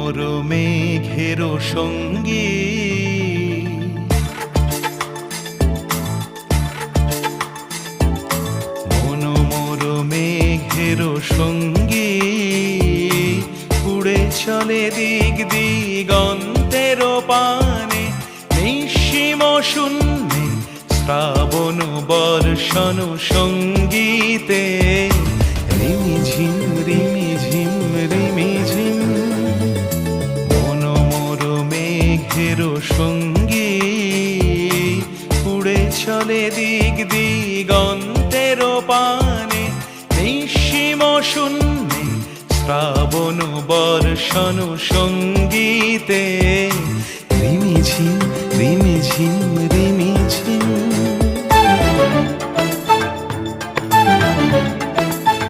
মোর মেঘের সঙ্গী, মন মোর মেঘের সঙ্গী, উড়ে চলে দিক দিগন্তের পানে, নিঃসীম শূন্যে শ্রাবণ বর্ষণ সঙ্গীতে, রিমিঝিম রিমিঝিম রিমিঝিম। মন মোর মেঘের সঙ্গী, উড়ে চলে দিক দিগন্তের পানে, নিঃসীম শূন্যে শ্রাবণ বর্ষণ সঙ্গীতে, রিমিঝিম রিমিঝিম।